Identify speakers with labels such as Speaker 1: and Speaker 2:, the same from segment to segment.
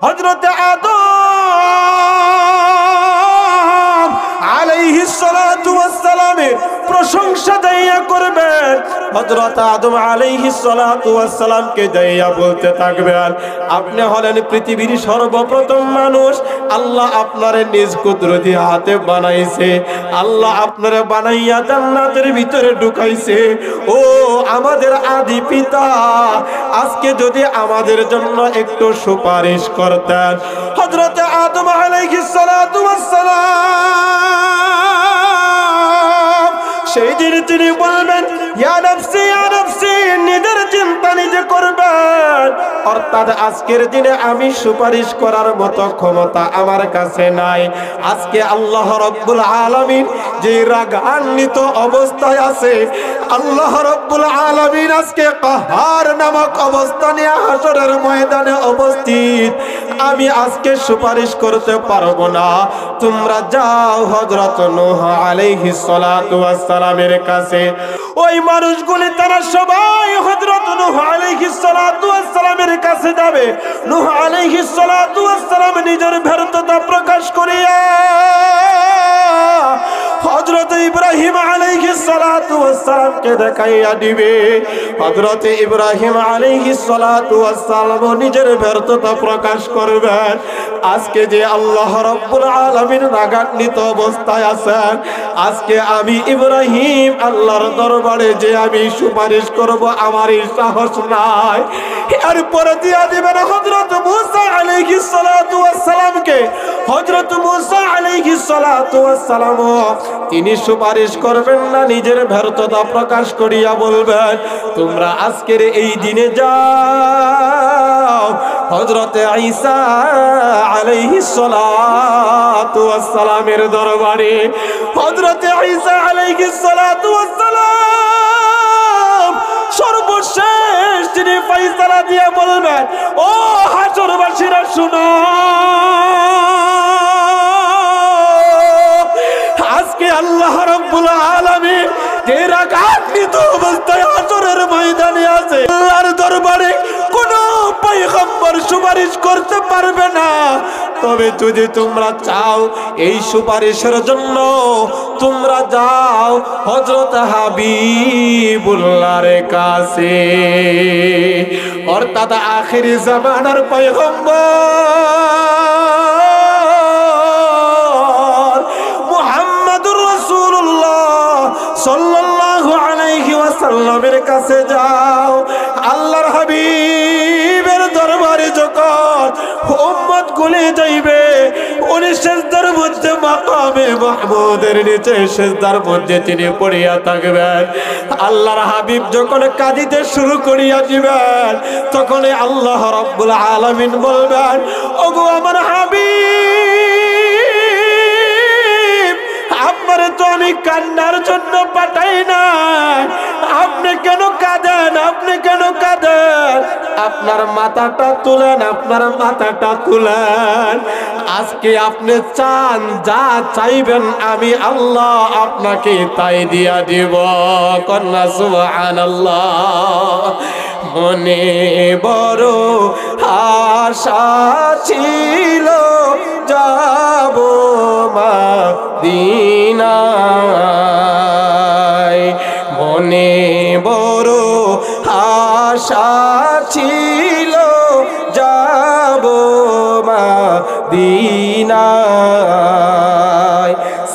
Speaker 1: হযরত আদম আলাইহিস সালাতু ওয়াস সালামের প্রশংসা দাইয়া করবেন, হযরত আদম আলাইহিস সালাতু ওয়াস সালামকে দাইয়া বলতে থাকবেন, আপনি হলেন পৃথিবীর সর্বপ্রথম মানুষ। আল্লাহ আপনারে নিজ কুদরতি হাতে বানাইছে, আল্লাহ আপনারে বানাইয়া জান্নাতের ভিতরে ঢুকাইছে। ও আমাদের আদি পিতা, আজকে যদি আমাদের জন্য একটু সুপারিশ করতেন। হযরত আদম আলাইহিস সালাতু ওয়াস সালাম সেই দিন তিনি বলবেন, ইয়া নাফসি ইয়া নাফসি, নিজের চিন্তা নিজে করবেন। অর্থাৎ আজকের দিনে আমি সুপারিশ করার মতো ক্ষমতা আমার কাছে নাই। আজকে আল্লাহ রাব্বুল আলামিন যে রাগান্বিত অবস্থায় আছে, আল্লাহ রাব্বুল আলামিন আজকে কাহার নামক অবস্থা নিয়ে হাসরের ময়দানে উপস্থিত। আমি আজকে সুপারিশ করতে পারবো না। তোমরা যাও হযরত নূহ আলাইহিস সালাতু ওয়াস সালামের কাছে। ওই মানুষগুলি তারা সবাই হযরত নূহ আলাইহিস সালাতু ওয়াস সালামের কাছে যাবে। নূহ আলাইহিস সালাতু ওয়াস সালাম নিজের ব্যর্থতা প্রকাশ করিয়া হযরত ইব্রাহিম আলাইহিস সালাতু ওয়াস সালামকে দেখাইয়া দিবে। হযরত ইব্রাহিম আলাইহিস সালাতু ওয়াস সালাম নিজের ব্যর্থতা প্রকাশ করবেন। আজকে যে আল্লাহ রাব্বুল আলামিন রাগান্বিত অবস্থায় আছেন, আজকে আমি ইব্রাহিম আল্লাহর দরবারে যে আমি সুপারিশ করব আমার এই সাহস নাই। এরপরে দিয়া দিবেন হযরত মূসা আলাইহিস সালাতু ওয়াস সালামকে। হযরত মূসা আলাইহিস সালাতু ওয়াস সালাম তিনি সুপারিশ করবেন না, নিজের ব্যর্থতা প্রকাশ করিয়া বলবেন, তোমরা আজকের এই দিনে যাও হযরত ঈসা আলাইহিস সালাতু ওয়াস সালামের দরবারে। হযরত ঈসা আলাইহিস সালাতু ওয়াস সালাম সর্বশেষ তিনি ফয়সালা দিয়ে বলবেন, ও হাসরবাসীরা শুনো, আজকে আল্লাহ রাব্বুল আলামিন যে রাগান্বিত অবস্থায় হাসরের ময়দানে আছে, আল্লাহর দরবারে কোন পয়গম্বর সুপারিশ করতে পারবে না। তবে যদি তোমরা চাও এই সুপারিশের জন্য, তোমরা যাও হযরত হাবিবুল্লাহর কাছে, অর্থাৎ আখিরি জামানার পয়গম্বর মুহাম্মদুর রাসূলুল্লাহ সাল্লাল্লাহু আলাইহি ওয়াসাল্লামের কাছে যাও। আল্লাহর হাবিবের দরবারে যখন উম্মত গুলি যাইবে, উনি সিজদার মধ্যে মাকামে মাহমুদের নিচে সিজদার মধ্যে তিনি পড়িয়া থাকবেন। আল্লাহর হাবিব যখন কাঁদিতে শুরু করিয়া দিবেন, তখন আল্লাহ রাব্বুল আলামিন বলবেন, ওগো আমার হাবিব, আপনারে তো আমি কান্নার জন্য পাঠাই না, আপনি কেন কাঁদেন? আপনি কেন কাঁদেন? আপনার মাথাটা তুলেন, আপনার মাথাটা তুলেন। আজকে আপনি চান, যা চাইবেন আমি আল্লাহ আপনাকে তাই দিয়া দিব। কন্যা সুবহানাল্লাহ। মনে বড় আশা ছিল যাব মদিনায়, মনে বড় আশা ছিল যাব মদিনায়।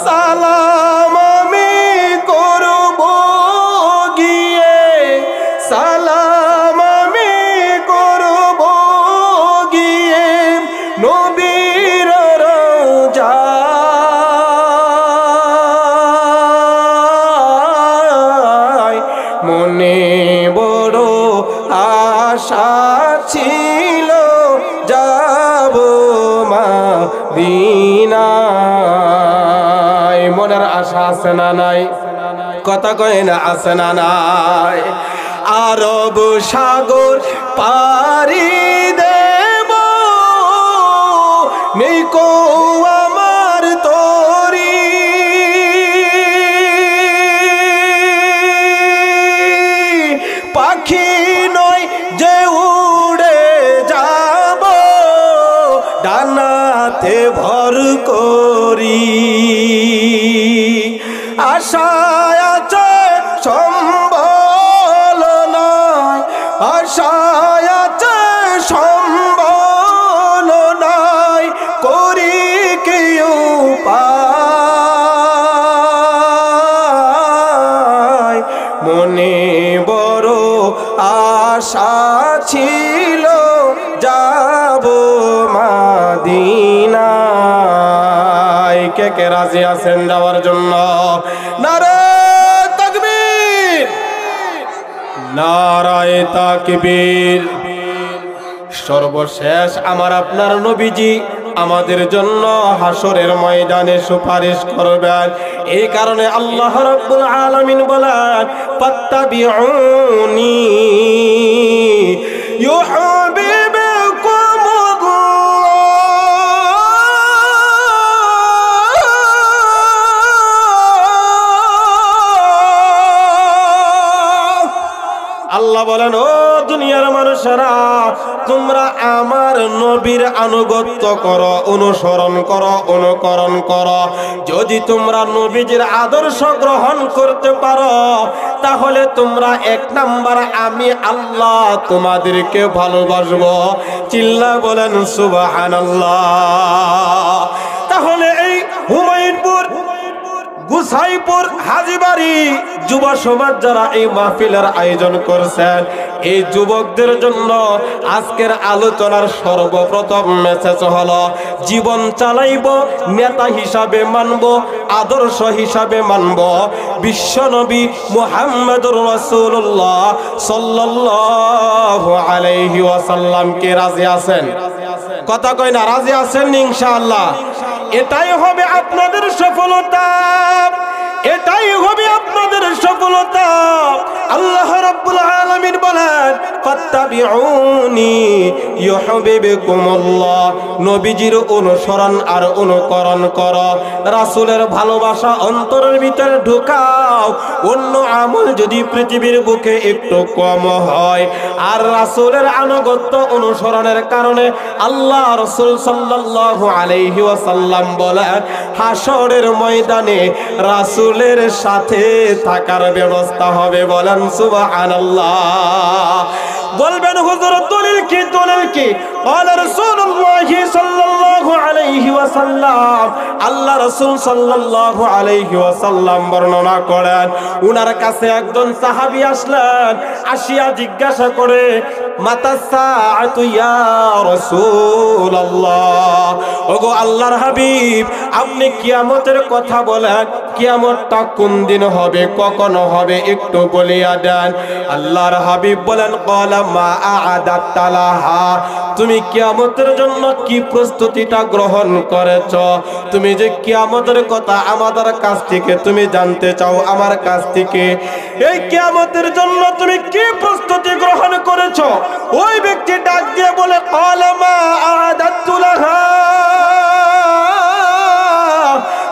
Speaker 1: সালাম আমি করব গিয়ে, সালাম আমি করব গিয়ে নবীর রওজায়, মনে বড় আশা ছিল যাব মদিনায়। মনের আশা আছে না নাই? কথা কয় না আছে না নাই? আরব সাগর পারি দেব, নেই কো আমার তরি, পাখি নয় যে উড়ে যাব ডানাতে ভর করি আশায় আছে সম্বল নয় আশায় আছে সম্বল নয় করি কি উপায় মনে বড় আশা ছিল যাব মাদিনায় কে কে রাজি আছেন যাওয়ার জন্য নারে তাকবীর নারায়ে তাকবীর সর্বশেষ আমার আপনার নবীজি আমাদের জন্য হাসরের ময়দানে সুপারিশ করবেন এই কারণে আল্লাহ রাব্বুল আলামিন বলেন ফাত্তাবিউনি আল্লাহ বলেন ও দুনিয়ার মানুষেরা তোমরা আমার নবীর আনুগত্য করো অনুসরণ করো অনুকরণ করো যদি তোমরা নবীজির আদর্শ গ্রহণ করতে পারো তাহলে তোমরা এক নাম্বার আমি আল্লাহ তোমাদেরকে ভালোবাসবো চিল্লা বলেন সুবহানাল্লাহ তাহলে এই হুমায়ুনপুর গুসাইপুর হাজীবাড়ি যুব সমাজ যারা এই মাহফিলের আয়োজন করছেন এই যুবকদের জন্য আজকের আলোচনার সর্বপ্রথম মেসেজ হলো জীবন চালাইব নেতা হিসাবে মানব আদর্শ হিসাবে মানব বিশ্বনবী মুহাম্মদুর রাসূলুল্লাহ সাল্লাল্লাহু আলাইহি ওয়াসাল্লাম কে রাজি আছেন কথা কই না রাজি আছেন ইনশাআল্লাহ এটাই হবে আপনাদের সফলতা এটাই হবে আপনাদের সফলতা আল্লাহ রাব্বুল আলামিন বলেন ফাত্তাবিউনি ইউহিব্বুকুমুল্লাহ নবীজির অনুসরণ আর অনুকরণ করো রাসূলের ভালোবাসা অন্তরের ভিতরে ঢুকাও অন্য আমল যদি পৃথিবীর বুকে একটু কম হয় আর রাসূলের আনুগত্য অনুসরণের কারণে আল্লাহ রাসূল সাল্লাল্লাহু আলাইহি ওয়াসাল্লাম বলেন হাসরের ময়দানে রাসূলের সাথে থাকার ব্যবস্থা হবে বলেন সুবহানাল্লাহ বলবেন হুজুর দলিল কি قال رسول الله صلى الله عليه وسلم আল্লাহ রাসূল সাল্লাল্লাহু আলাইহি ওয়াসাল্লাম বর্ণনা করেন উনার কাছে একজন সাহাবী আসলেন আসিয়া জিজ্ঞাসা করে মাতা সাআতু ইয়া রাসূলুল্লাহ ওগো আল্লাহর হাবিব আপনি কিয়ামতের কথা বলেন কিয়ামতটা কোন দিন হবে কখন হবে একটু বলিয়া দেন আল্লাহর হাবিব বলেন ক্বালা মা আ'আদাতা লাহা তুমি কিয়ামতের জন্য কি প্রস্তুতিটা গ্রহণ করেছো তুমি যে কিয়ামতের কথা আমাদের কাছ থেকে তুমি জানতে চাও আমার কাছ থেকে এই কিয়ামতের জন্য তুমি কি প্রস্তুতি গ্রহণ করেছো ওই ব্যক্তি ডাক দিয়ে বলে ক্বালা মা আ'আদাতু লাহা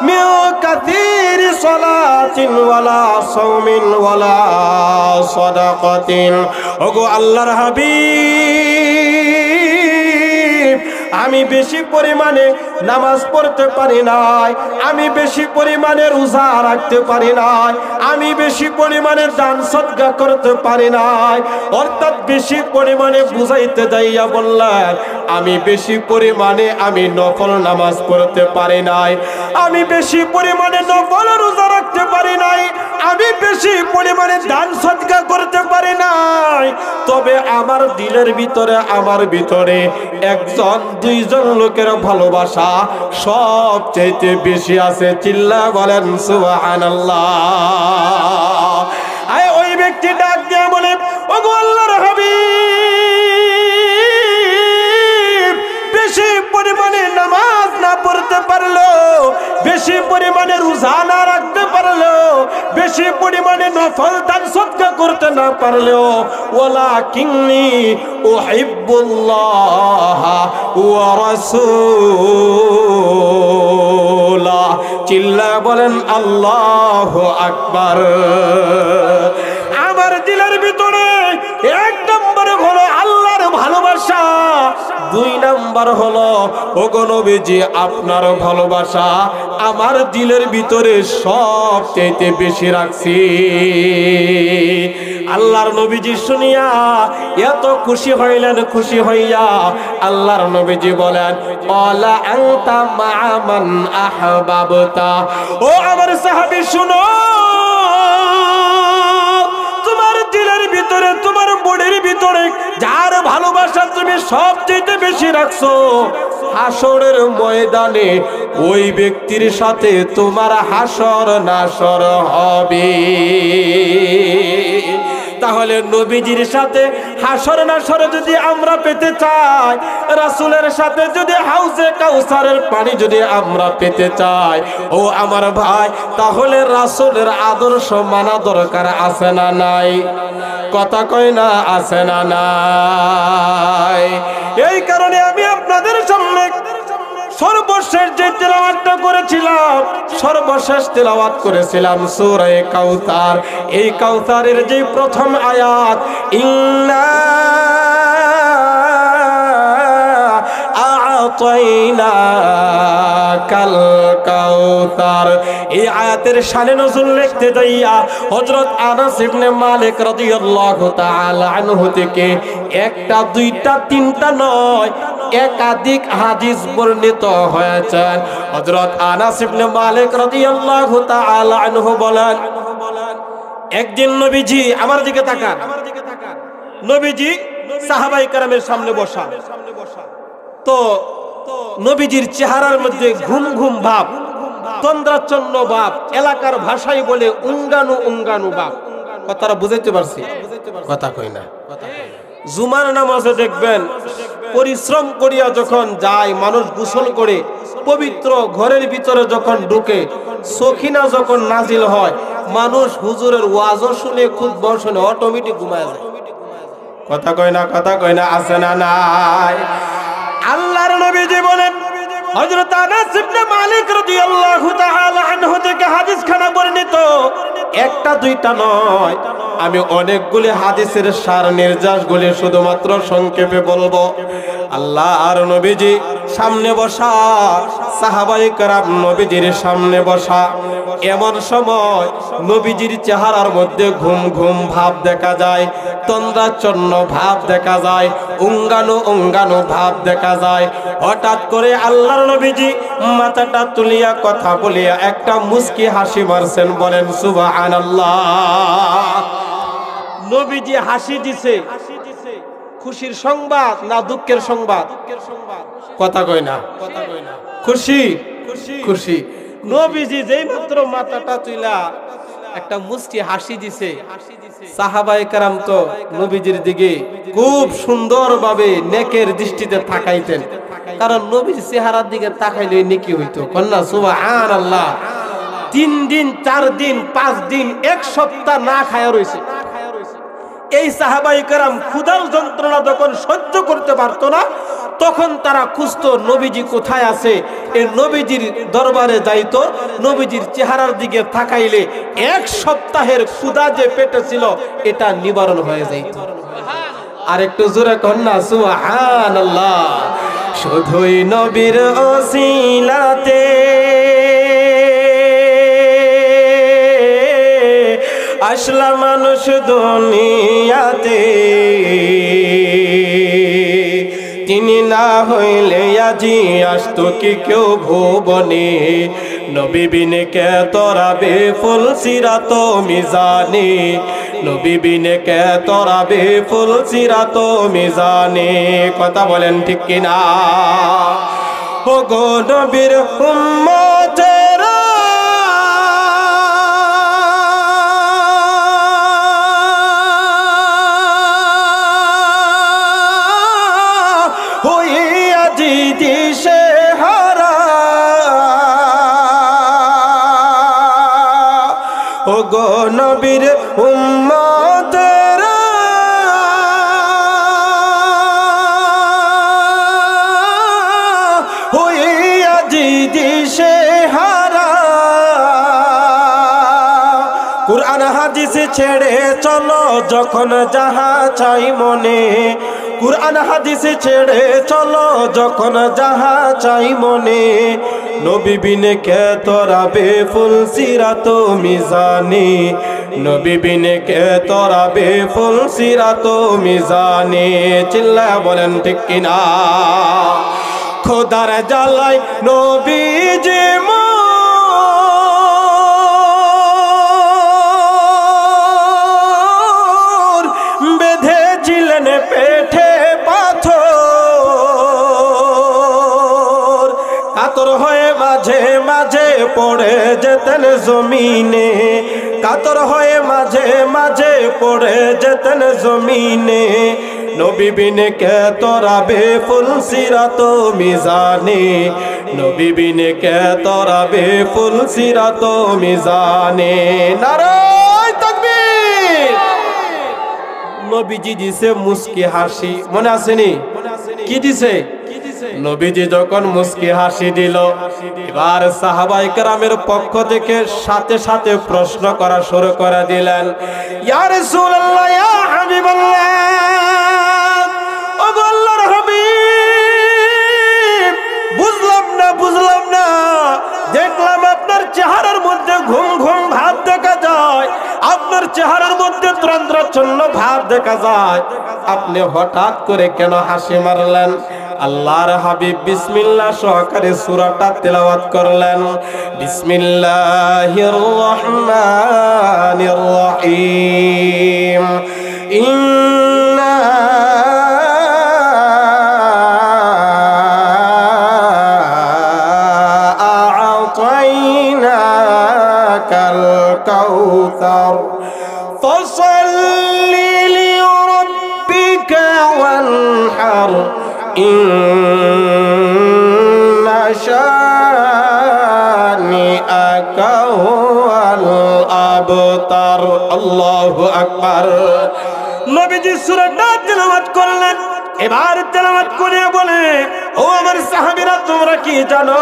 Speaker 1: মিন কাসীরি সালাতিন ওয়ালা সাওমিন ওয়ালা সাদাকাতিন ওগো আল্লাহর হাবিব আমি বেশি পরিমাণে নামাজ পড়তে পারি নাই আমি বেশি পরিমাণে রোজা রাখতে পারি নাই আমি বেশি পরিমাণে দান সদকা করতে পারি নাই অর্থাৎ বেশি পরিমাণে বুঝাইতে যাইয়া বললেন আমি বেশি পরিমাণে আমি নফল নামাজ পড়তে পারি নাই আমি বেশি পরিমাণে নফল রোজা রাখতে পারি নাই আমি বেশি পরিমাণে দান সদকা করতে পারি নাই তবে আমার দিলের ভিতরে আমার ভিতরে একজন দুইজন লোকের ভালোবাসা সবচেয়ে বেশি আছে চিল্লা বলেন সুবহানাল্লাহ আয় ওই ব্যক্তি ডাক দিয়ে বলে ওগো আল্লাহর হাবিব বেশি পরিমাণে নামাজ না পড়তে পারলো বেশি পরিমাণে রোজা না রাখতে পারলো বেশি পরিমাণে নফল দান সদকা করতে না পারলো ওয়ালাকিন্নী উহিব্বুল্লাহ ওয়া রাসূলা চিল্লা বলেন আল্লাহু আকবার আমার দিলের ভিতরে এক নম্বরে হলো আল্লাহর ভালোবাসা দুই নম্বর ব্যাপার হলো, ওগো নবীজি আপনার ভালোবাসা আমার দিলের ভিতরে সবচেয়ে বেশি রাখছি। আল্লাহর নবীজি শুনিয়া এত খুশি হইলেন, খুশি হইয়া আল্লাহর নবীজি বলেন, ওয়ালা আনতা মা মান আহবাবতা। ও আমার সাহাবী শুনো, তোমার দিলের ভিতরে, তোমার বডির ভিতরে যার ভালোবাসা তুমি সবচেয়ে বেশি রাখছো, হাসরের ময়দানে ওই ব্যক্তির সাথে তোমার হাসর নাসর হবে। তাহলে নবীজির সাথে হাসর নাসর যদি আমরা পেতে চাই, রাসূলের সাথে যদি হাউজে কাউসারের পানি যদি আমরা পেতে চাই, ও আমার ভাই, তাহলে রাসূলের আদর্শ মানা দরকার আছে না নাই? কথা কয় না, আছে না নাই? এই কারণে আমি আপনাদের সামনে সর্বশেষ যে তেলাওয়াতটা করেছিলাম, সর্বশেষ তেলাওয়াত করেছিলাম সূরা কাউসার। এই কাউসারের যে প্রথম আয়াত, ইন্না আ'তাইনাকাল কাউসার, এই আয়াতের শানে নজুল লিখতে যাইয়া হযরত আনাস ইবনে মালিক রাদিয়াল্লাহু তাআলা আনহু থেকে একটা, দুইটা, তিনটা নয়, একাধিক হাদিস বর্ণিত হয়েছে। হযরত আনাস ইবনে মালিক রাদিয়াল্লাহু তাআলা আনহু বলেন, একদিন নবীজি, আমার দিকে তাকান, নবীজি সাহাবায়ে কেরামের সামনে বসা, তো নবীজির চেহারার মধ্যে ঘুম ঘুম ভাব, তন্দ্রাচ্ছন্ন ভাব, এলাকার ভাষায় বলে উঙ্গানু উঙ্গানু ভাব। কথাটা বুঝাইতে পারছি? কথা কই না। জুমার নামাজে দেখবেন পরিশ্রম করিয়া যখন যায় মানুষ, গোসল করে পবিত্র ঘরের ভিতরে যখন ঢুকে, সখিনা যখন নাজিল হয়, মানুষ হুজুরের ওয়াজও শুনে, খুতবা শুনে অটোমেটিক ঘুমায় যায়। কথা কয় না, কথা কয় না, আছে না নাই? আল্লাহর নবীজি বলেন, হযরত আনাস ইবনে মালিক রাদিয়াল্লাহু তাআলা আনহু থেকে হাদিস খানা বর্ণিত, একটা দুইটা নয়, আমি অনেকগুলি হাদিসের সার নির্যাসগুলি শুধুমাত্র সংক্ষেপে বলবো। আল্লাহর নবীজি সামনে বসা, সাহাবায়ে কেরাম নবীজির সামনে বসা, এমন সময় নবীজির চেহারার মধ্যে ঘুম ঘুম ভাব দেখা যায়, তন্দ্রাচ্ছন্ন ভাব দেখা যায়, উঙ্গানো উঙ্গানো ভাব দেখা যায়। হঠাৎ করে আল্লাহর নবীজি মাথাটা তুলিয়া কথা বলিয়া একটা মুস্কি হাসি মারছেন। বলেন সুবহানাল্লাহ। নবীজি হাসি দিছে, খুশির সংবাদ না দুঃখের সংবাদ? কথা কয় না, খুশি, খুশি। নবীজি যেই মাত্র মাথাটা তুইলা একটা মুস্কি হাসি দিছে, সাহাবায়ে কেরাম তো নবীজির দিকে খুব সুন্দরভাবে নেকের দৃষ্টিতে তাকাইতেন, কারণ নবীর চেহারার দিকে তাকাইলে নেকি হইতো। কন্যা সুবহানাল্লাহ। 3 দিন, 4 দিন, 5 দিন, 1 সপ্তাহ না খায়া রইছে। এই সাহাবায়ে কেরাম ক্ষুধার যন্ত্রণা যখন সহ্য করতে পারতো না, তখন তারা খুঁজতো নবীজি কোথায় আছে, এই নবীজির দরবারে যাইতো, নবীজির চেহারার দিকে তাকাইলে 1 সপ্তাহের ক্ষুধা যে পেটে ছিল এটা নিবারণ হয়ে যাইত। আর একটু জোরে কন্যা সুবহানাল্লাহ। শুধুই নবীর ওসিলাতে আসলা মানুষ দুনিয়াতে, তিনি না হইলে আজি আসতো কি কেউ ভুবনে, নবী বিনে কে তরাবে ফুল সিরাত মিজানে, নবী বিনে কে তরাবে ফুল সিরাত মিজানে। কথা বলেন ঠিক কিনা? ও গো নবীর উম্মতেরা, দিশে হারা, ও গো নবীর উম্মতেরা, হইয়া দিশে হারা। কুরআন হাদিস ছেড়ে চলো যখন যাহা চাই মনে, কুরআন হাদিস ছেড়ে চলো যখন যাহা চাই মনে, নবী বিনে কে তোরাবে ফুল সিরাত মিজানে, নবী বিনে কে তোরাবে ফুল সিরাত মিজানে। চিল্লায়া বলেন ঠিক কিনা? খোদার জ্বালায় নবীজি মোর বেঁধেছিলেন পেটে পাথর, কাতর হয়ে মাঝে মাঝে পড়ে যেতেন জমিনে, কাতর হয়ে মাঝে মাঝে পড়ে যেতেন জমিনে, নবী বিনে কে তোরাবে ফুল সিরাত মিজানে, নবী বিনে কে তোরাবে ফুল সিরাত মিজানে। নারায়ে তাকবীর। নবীজি দিছে মুস্কি হাসি, মনে আসেনি? কি দিছে? নবীজি যখন মুস্কি হাসি দিল, এবার সাহাবায়ে কেরামের পক্ষ থেকে সাথে সাথে প্রশ্ন করা শুরু করে দিলেন, ইয়া রাসূলুল্লাহ, ইয়া হাবিবাল্লাহ, ও আল্লাহর হাবিব, বুঝলাম না, দেখলাম আপনার চেহারার মধ্যে ঘুম ঘুম ভাব দেখা যায়, আপনার চেহারার মধ্যে তন্দ্রাচ্ছন্ন ভাব দেখা যায়, আপনি হঠাৎ করে কেন হাসি মারলেন? আল্লাহর হাবিব বিসমিল্লাহ সহকারে সূরাটা তেলাওয়াত করলেন। বিসমিল্লাহির রহমানির রহিম, ইন্না আ'তাইনাকাল কাউসার ফাসাল্লি লিরাব্বিকা ওয়ানহার, ইন্না শানিআকা হুয়াল আবতার। আল্লাহু আকবার। নবীজি সূরাটা তেলাওয়াত করলেন। এবার তেলাওয়াত করে বলে, ও আমার সাহাবীরা, তোমরা কি জানো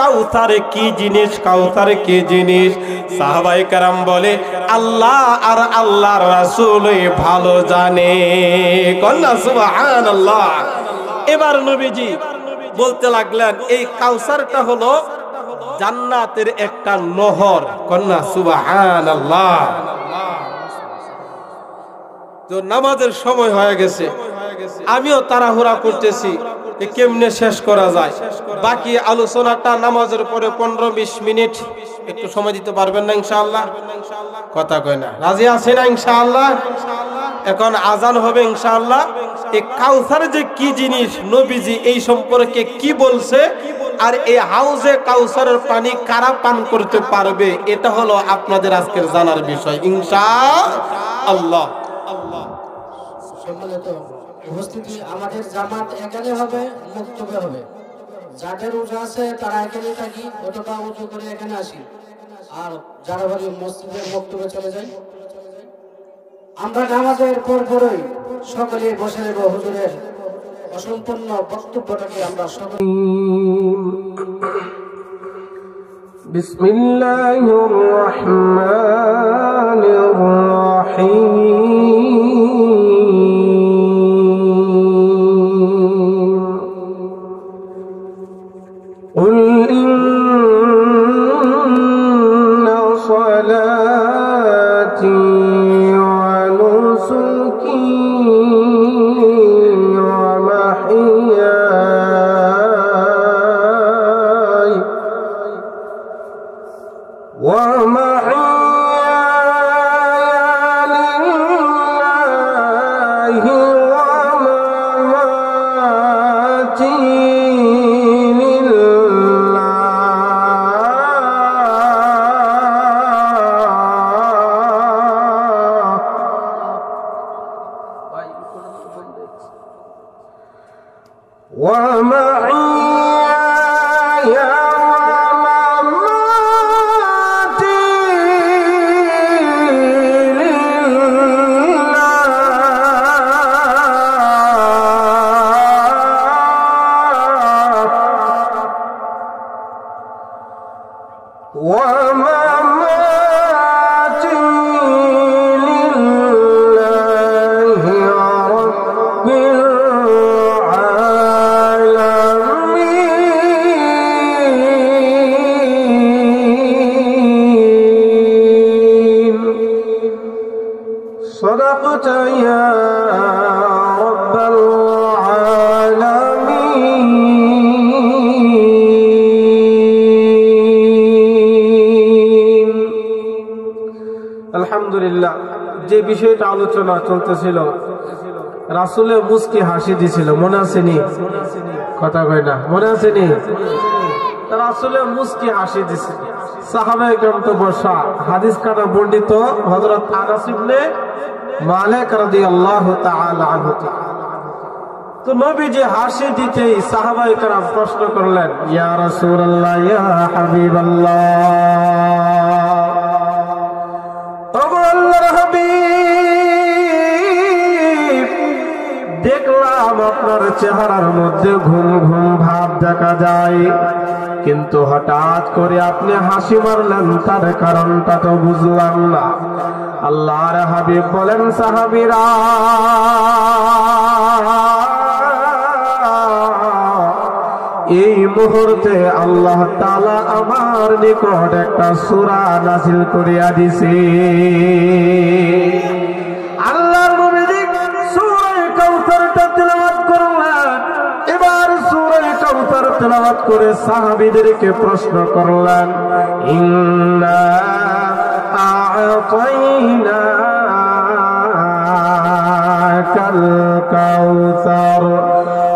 Speaker 1: কাউসার কি জিনিস? কাউসার কি জিনিস? সাহাবায়ে কেরাম বলে, আল্লাহ আর আল্লাহর রাসূলই ভালো জানে। কন্যা সুবহানাল্লাহ। এবার নবীজি বলতে লাগলেন, এই কাউসারটা হলো জান্নাতের একটা নহর। কন্যা সুবহানাল্লাহ। তো নামাজের সময় হয়ে গেছে, আমিও তাড়াহুড়া করতেছি, কেমনে শেষ করা যায়। বাকি আলোচনাটা নামাজের পরে 15-20 মিনিট একটু সময় দিতে পারবেন না ইনশাআল্লাহ? কথা কয় না, রাজি আছেন না ইনশাআল্লাহ? এখন আজান হবে ইনশাআল্লাহ। এই কাউসার যে কি জিনিস, নবীজি এই সম্পর্কে কি বলছে, আর এই হাউজে কাউসারের পানি কারা পান করতে পারবে, এটা হলো আপনাদের আজকের জানার বিষয় ইনশাআল্লাহ।
Speaker 2: সম্মানিত উপস্থিতি, আমাদের জামাত এখানে হবে, মক্তবে হবে। যাদের রোজা আছে তারা এখানে থাকি, অথবা উজু করে এখানে আসি, আর যারা বাড়ি মসজিদে মক্তবে চলে যাই। আমরা নামাজের পরপরই সকলে বসে নেব হুজুরের অসম্পূর্ণ বক্তব্যটাকে আমরা সকলে।
Speaker 1: বিসমিল্লাহির রহমানির রহিম। قل إن صلاتي ونسكي ومحياي لله ومماتي ومحياي ومماتي لله رب العالمين আলহামদুলিল্লাহ। যে বিষয়টা আলোচনা চলতেছিল, রাসূলের মুস্কি হাসি দিছিল, মনে আছেনি? কথা কয় না, মনে আছেনি? রাসূলের মুস্কি হাসি দিছিল, সাহাবায়ে কেরাম তো বসা। হাদিস কানা বর্ণিত হযরত আনাস ইবনে মালিক রাদিয়াল্লাহু তাআলা আনহু। তো নবীজি হাসি দিতেই সাহাবায়ে কেরাম প্রশ্ন করলেন, ইয়া রাসূলুল্লাহ, ইয়া হাবিবাল্লাহ, ওগো আল্লাহর হাবিব, দেখলাম আপনার চেহারার মধ্যে ঘুম ঘুম ভাব দেখা যায়, কিন্তু হঠাৎ করে আপনি হাসি মারলেন, তার কারণটা তো বুঝলাম না। আল্লাহর হাবিব বলেন, সাহাবীরা, এই মুহূর্তে আল্লাহ তাআলা আমার নিকট একটা সূরা নাযিল করিয়া দিছে। আল্লাহর নবী সূরা কাউসারটা তেলাওয়াত করলেন। এবার সূরা কাউসার তেলাওয়াত করে সাহাবীদেরকে প্রশ্ন করলেন, ইন্না আ'তাইনাকাল কাউসার।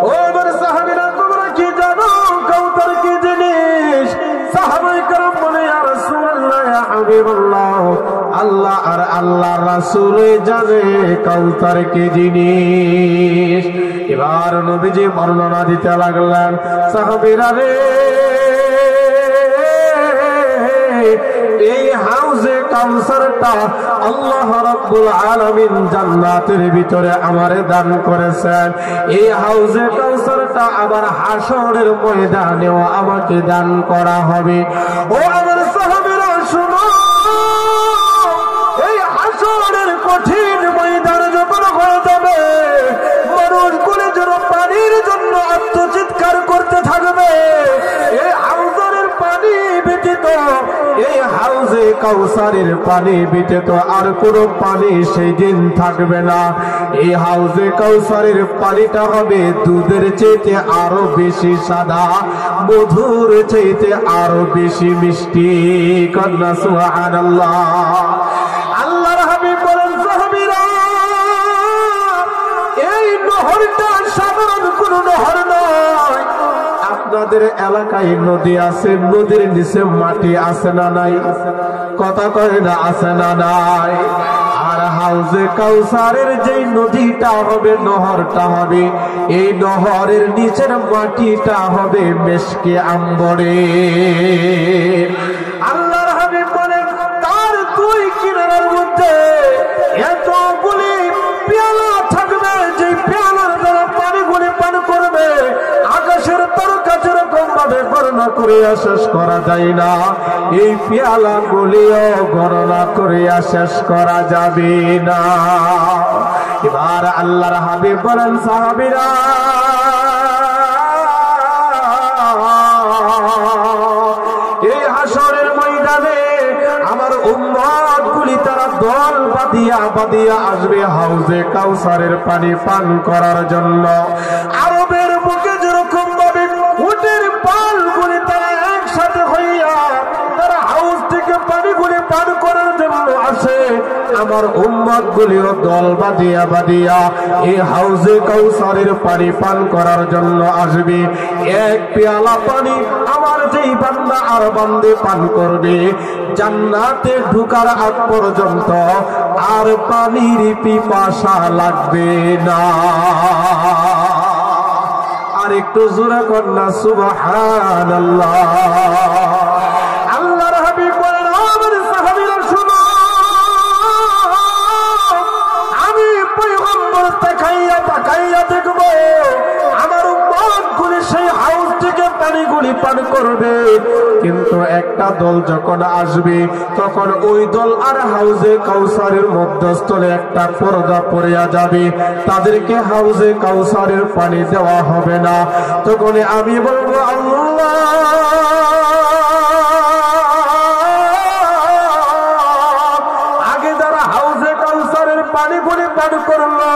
Speaker 1: ও আমার সাহাবীরা, তোমরা কি জানো কাউসার কি জিনিস? সাহাবায়ে কেরাম বলে, ইয়া রাসূলুল্লাহ, ইয়া হাবিবাল্লাহ, আল্লাহ আর আল্লাহর রাসূল জানে কাউসার কি জিনিস। এবার নবীজি বর্ণনা দিতে লাগলেন, সাহাবীরা রে, এই হাউজে কাউসারটা আল্লাহ রাব্বুল আলামিন জান্নাতের ভিতরে আমারে দান করেছেন। এই হাউজে কাউসারটা আবার হাশরের ময়দানেও আমাকে দান করা হবে। ও আমার সাহাবীরা, শুনো, এই হাশরের কঠিন ময়দান যখন হয়ে যাবে, মানুষগুলো যেন পানির জন্য আত্মচিৎকার করতে থাকবে। এই হাউজের পানি ব্যতীত, এই হাউজে কাউসারের পানি ব্যতীত আর কোনো পানি সেই দিন থাকবে না। এই হাউজে কাউসারের পানিটা হবে দুধের চাইতে আরো বেশি সাদা, মধুর চাইতে আরো বেশি মিষ্টি। কন্যা সুবহানাল্লাহ। আল্লাহর হাবিব বলেন, সাহাবীরা, এই নহরটা সাধারণ কোন নহর নয়। আপনাদের এলাকায় নদী আছে, নদীর নিচে মাটি আছে না নাই? কথা কয় না, আছে না নাই? আর হাউজে কাউসারের যেই নদীটা হবে, নহরটা হবে, এই নহরের নিচের মাটিটা হবে মেশকে আম্বরে। আল্লাহর হাবিব বলেন, তার দুই কিনারার মধ্যে এতগুলি পেয়ালা থাকবে, যে পেয়ালার দ্বারা পানিগুলি পান করবে, আকাশের তারকা যেরকম ভাবে গণনা করিয়া শেষ করা যায় না, এই পেয়ালা গুলিও গণনা করিয়া শেষ করা যাবে না। এবার আল্লাহর হাবিব বলেন, সাহাবীরা, এই হাশরের ময়দানে আমার উম্মত গুলি তারা দল বাঁধিয়া বাঁধিয়া আসবে হাউজে কাউসারের পানি পান করার জন্য। আরবের বুকে যেরকম ভাবে উটের পাল গুলি তারা একসাথে হইয়া তারা হাউজ থেকে পানিগুলি পান করার জন্য আসে, আমার উম্মত গুলিও দল বাঁধিয়া বাঁধিয়া এই হাউজে কাউসারের পানি পান করার জন্য আসবে। এক পেয়ালা পানি আমার যেই বান্দা আর বান্দে পান করবে, জান্নাতে ঢোকার আগ পর্যন্ত আর পানির পিপাসা লাগবে না। আর একটু জোরে কন্যা সুবহানাল্লাহ। আল্লাহর হাবিব বলেন, আমার সাহাবীরা শুনো, আমি পয়গম্বর তাকাইয়া তাকাইয়া দেখব আমার উম্মতগুলি সেই হাউজ থেকে পানিগুলি পান করবে, কিন্তু একটা দল যখন আসবে তখন ওই দল আর হাউজে কাউসারের মধ্যস্থলে একটা পর্দা পড়িয়া যাবে, তাদেরকে হাউজে কাউসারের পানি দেওয়া হবে না। তখন আমি বলবো, আল্লাহ, আগে যারা হাউজে কাউসারের পানিগুলি পান করলো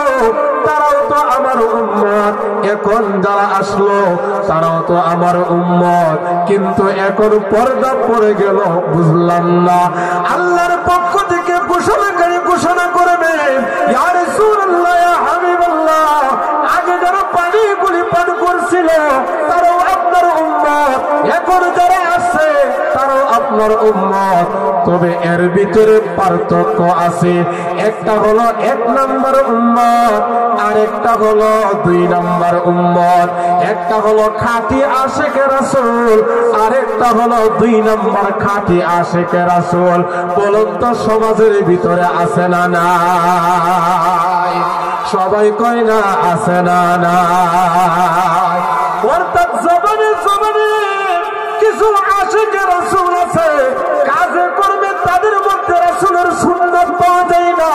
Speaker 1: তারাও তো আমার উম্মত, কিন্তু এখন পর্দা পড়ে গেল, বুঝলাম না। আল্লাহর পক্ষ থেকে ঘোষণাকারী ঘোষণা করবে, ইয়া রাসূলুল্লাহ, ইয়া হাবিবাল্লাহ, আগে যারা পানিগুলি পান করছিল তারাও আপনার উম্মত, এখন যারা আছে তারাও আপনার উম্মত। তবে এর ভিতরে পার্থক্য আছে। একটা হলো 1 নাম্বার উম্মত, আর একটা হলো 2 নাম্বার উম্মত। একটা হলো খাঁটি আশিকে রাসূল, আর একটা হলো 2 নাম্বার খাঁটি আশিকে রাসূল। বলুন তো সমাজের ভিতরে আছে না নাই? সবাই কয় না আছে না নাই? অর্থাৎ জবানে জবানে কিছু আশিকে রাসূল আছে, কাজে করবে তাদের মধ্যে রাসূলের সুন্নাত পাওয়া যায় না,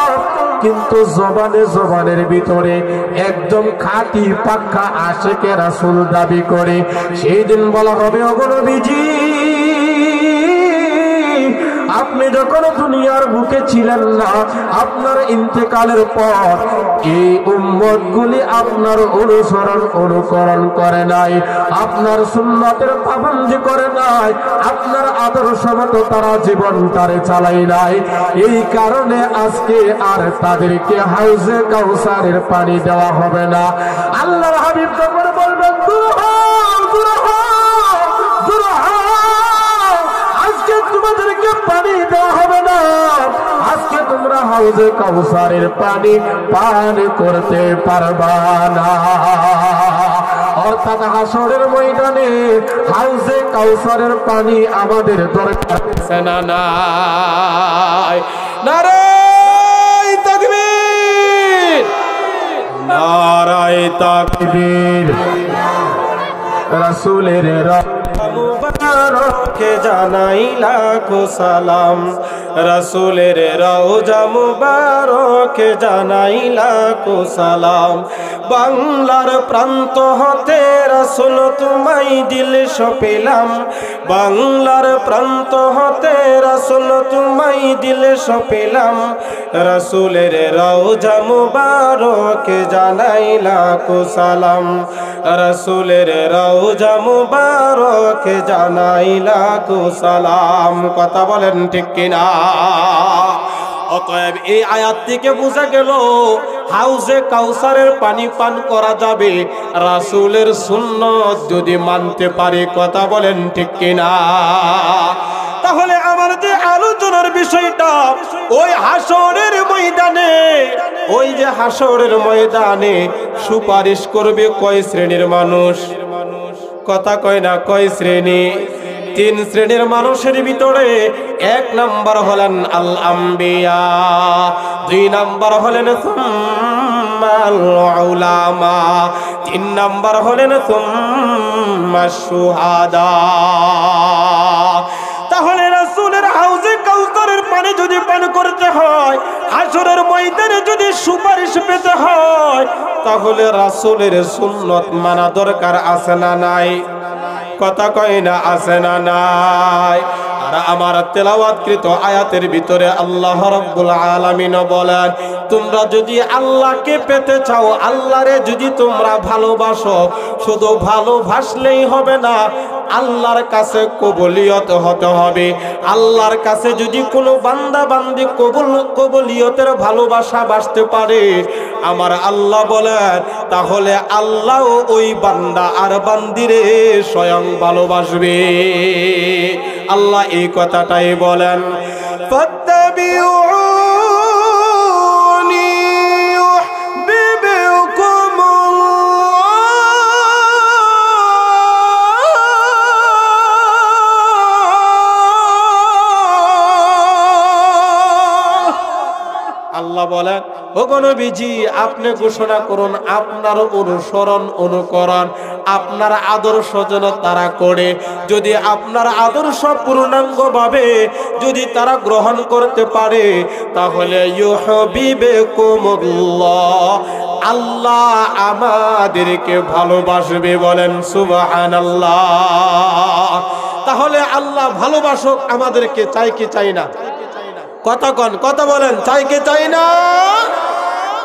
Speaker 1: কিন্তু জবানে জবানের ভিতরে একদম খাঁটি পাক্কা আশিকে রাসূল দাবি করে। সেই দিন বলা হবে, ওগো নবীজি, আপনি যখন দুনিয়ার বুকে ছিলেন না, আপনার ইন্তেকালের পর এই উম্মতগুলি আপনার অনুসরণ অনুকরণ করে নাই, আপনার সুন্নতের পাবন্দি করে নাই, আপনার আদর্শ মতো তারা জীবন তারে চালাই নাই। এই কারণে আজকে আর তাদেরকে হাউজে কাউসারের পানি দেওয়া হবে না। আল্লাহর হাবিব তখন বলবেন, দূর হও, দূর হও, দূর হও, আজকে তোমাদেরকে পানি দেওয়া হবে না, আজকে তোমরা হাউজে কাউসারের পানি পান করতে পারবা না। অর্থাৎ হাসরের ময়দানে হাউজে কাউসারের পানি আমাদের দরকার আছে না নাই? নারায়ে তাকবীর, নারায়ে তাকবীর। রাসূলের মুবারকে জানাই লাখো সালাম, রাসূলের রওজা মুবারকে জানাই লাখো সালাম। বাংলার প্রান্ত হতে রাসূল তোমায় দিল সপেলাম, বাংলার প্রান্ত হতে রাসূল তোমায় দিল সপেলাম। রাসূলের রওজা মুবারকে জানাই লাখো সালাম, রাসূলের রওজা মুবারকে জানাই লাখো সালাম। কথা বলেন ঠিক কিনা? অতএব এই আয়াত থেকে বোঝা গেল হাউজে কাউসারের পানি পান করা যাবে রাসূলের সুন্নত যদি মানতে পারে। কথা বলেন ঠিক কিনা? তাহলে আমার যে আলোচনার বিষয়টা, ওই হাসরের ময়দানে, ওই যে হাসরের ময়দানে সুপারিশ করবে কয় শ্রেণীর মানুষ? কথা কয় না, কয় শ্রেণী? 3 শ্রেণীর মানুষের ভিতরে 1 নাম্বার হলেন আল আম্বিয়া, 2 নাম্বার হলেন সুম্মাল উলামা, 3 নাম্বার হলেন সুম্মাশ শুহাদা। তাহলে রাসূলের হাউজে কাউসারের পানি যদি পান করতে হয়, হাসরের ময়দানে যদি সুপারিশ পেতে হয়, তাহলে রাসূলের সুন্নত মানা দরকার আছে না নাই? কথা কয় না, আছে না নাই? আর আমার তেলাওয়াতকৃত আয়াতের ভিতরে আল্লাহ রাব্বুল আলামিন বলেন, তোমরা যদি আল্লাহকে পেতে চাও, আল্লাহরে যদি তোমরা ভালোবাসো, শুধু ভালোবাসলেই হবে না, আল্লাহর কাছে কবুলিয়ত হতে হবে। আল্লাহর কাছে যদি কোনো বান্দা বান্দি কবুলিয়তের ভালোবাসা বাসতে পারে, আমার আল্লাহ বলেন, তাহলে আল্লাহ ওই বান্দা আর বান্দিরে স্বয়ং ভালোবাসবে। আল্লাহ এই কথাটাই বলেন, ফাত্তাবিউনি আল্লাহ বলেন, ওগো নবীজি, আপনি ঘোষণা করুন আপনার অনুসরণ অনুকরণ, আপনার আদর্শ যেন তারা করে। যদি আপনার আদর্শ পূর্ণাঙ্গভাবে যদি তারা গ্রহণ করতে পারে, তাহলে ইউহিব্বুকুমুল্লাহ, আল্লাহ আমাদেরকে ভালোবাসবে। বলেন সুবহানাল্লাহ। তাহলে আল্লাহ ভালোবাসুক আমাদেরকে, চাই কি চাই না? কথা কন, কথা বলেন, চাই কি চাই না?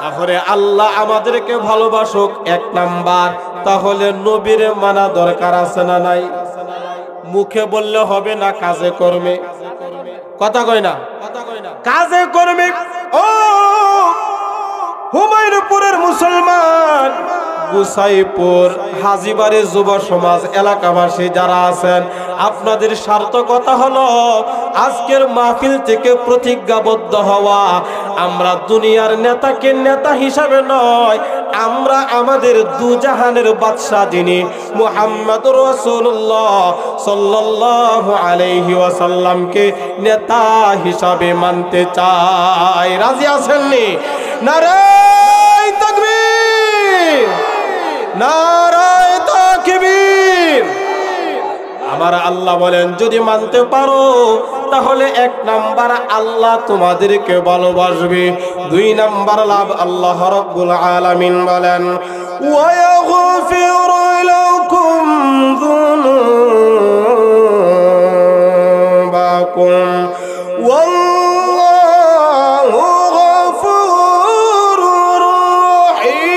Speaker 1: তাহলে আল্লাহ আমাদেরকে ভালোবাসুক 1 নাম্বার। তাহলে নবীর মানা দরকার আছে না নাই? মুখে বললে হবে না, কাজে কর্মে। কথা কয় না? কাজে কর্মে। ও হুমায়ুনপুরের মুসলমান, গুসাইপুর, হাজীবাড়ি যুব সমাজ এলাকাবাসী যারা আছেন, আপনাদের সার্থকতা হলো আজকের মাহফিল থেকে প্রতিজ্ঞাবদ্ধ হওয়া, আমরা দুনিয়ার নেতাকে নেতা হিসাবে নয়, আমরা আমাদের দুজাহানের বাদশা যিনি মুহাম্মদুর রাসূলুল্লাহ সাল্লাল্লাহু আলাইহি ওয়াসাল্লামকে নেতা হিসাবে মানতে চাই। রাজি আছেন নি? নারায়ে তাকবীর, নারায়ে তাকবীর। আমার আল্লাহ বলেন যদি মানতে পারো তাহলে 1 নাম্বার আল্লাহ তোমাদেরকে ভালোবাসবে, 2 নাম্বার লাভ আল্লাহ রাব্বুল আলামিন বলেন ওয়ায়াগফিরু লাকুম যুনুবাকুম ওয়াল্লাহু গফুরুর রহিম।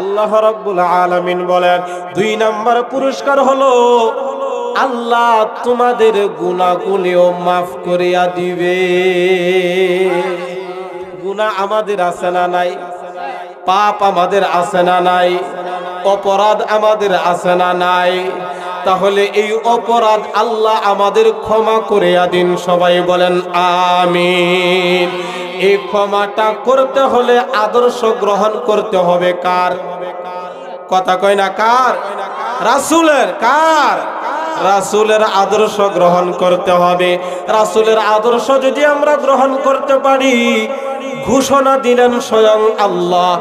Speaker 1: আল্লাহ রাব্বুল আলামিন বলেন 2 নাম্বার পুরস্কার হলো আল্লাহ তোমাদের গুনাহগুলিও মাফ করিয়া দিবে। গুনাহ আমাদের আছে না নাই? পাপ আমাদের আছে না নাই? অপরাধ আমাদের আছে না নাই? তাহলে এই অপরাধ আল্লাহ আমাদের ক্ষমা করিয়া দিন। সবাই বলেন আমিন। এই ক্ষমাটা করতে হলে আদর্শ গ্রহণ করতে হবে কার? কথা কয় না কার? রাসূলের। কার? রাসূলের আদর্শ গ্রহণ করতে হবে। রাসূলের আদর্শ যদি আমরা গ্রহণ করতে পারি, ঘোষণা দিলেন স্বয়ং আল্লাহ,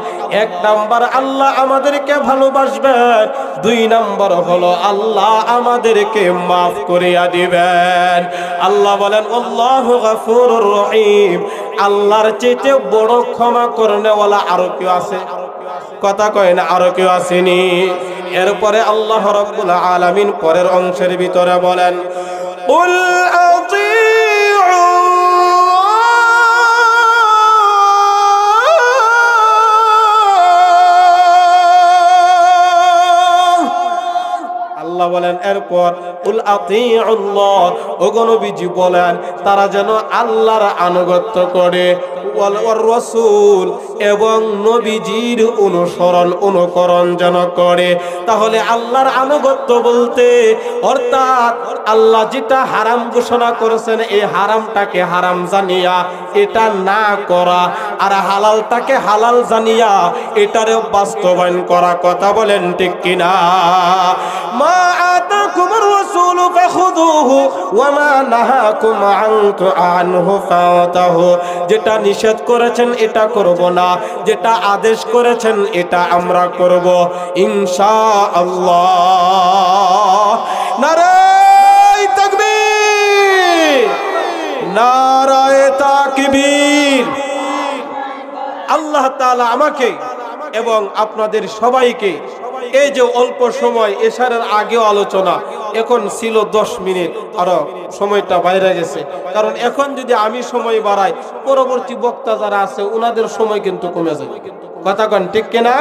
Speaker 1: 1 নাম্বার আল্লাহ আমাদেরকে ভালোবাসবেন, 2 নাম্বার হলো আল্লাহ আমাদেরকে মাফ করিয়া দিবেন। আল্লাহ বলেন আল্লাহু গফুরুর রহিম। আল্লাহর চেয়ে বড় ক্ষমা করনেওয়ালা আরো কেউ আছে? কথা কয় না আরো কেউ আসেনি? এরপরে আল্লাহ রাব্বুল আলামিন পরের অংশের ভিতরে বলেন উল আতিউ, আল্লাহ বলেন এরপর উল আতিউল্লাহ, ওগো নবীজি বলেন তারা যেন আল্লাহর আনুগত্য করে, ওয়াল রাসূল এবং নবীজির অনুকরণ যেন করে। তাহলে আল্লাহর আনুগত্য বলতে অর্থাৎ আল্লাহ যেটা হারাম ঘোষণা করেছেন এই হারামটাকে হারাম জানিয়া এটা না করা, আর হালালটাকে হালাল জানিয়া এটারে বাস্তবায়ন করা। কথা বলেন ঠিক কিনা? মা আতাকুমুর রাসূলু ফাখুযুহু ওয়া মা নাহাকুম আনহু ফাতাহু, যেটা নিষেধ করেছেন এটা করব না, যেটা আদেশ করেছেন এটা আমরা করব ইনশাআল্লাহ। নারায়ে তাকবীর, নারায়ে তাকবীর। আল্লাহ তাআলা আমাকে এবং আপনাদের সবাইকে এই যে অল্প সময় এশারের আগেও আলোচনা, এখন ছিল 10 মিনিট, আরো সময়টা বাইরে গেছে, কারণ এখন যদি আমি সময় বাড়াই পরবর্তী বক্তা যারা আছে ওনাদের সময় কিন্তু কমে যাবে। কথা কন ঠিক কিনা?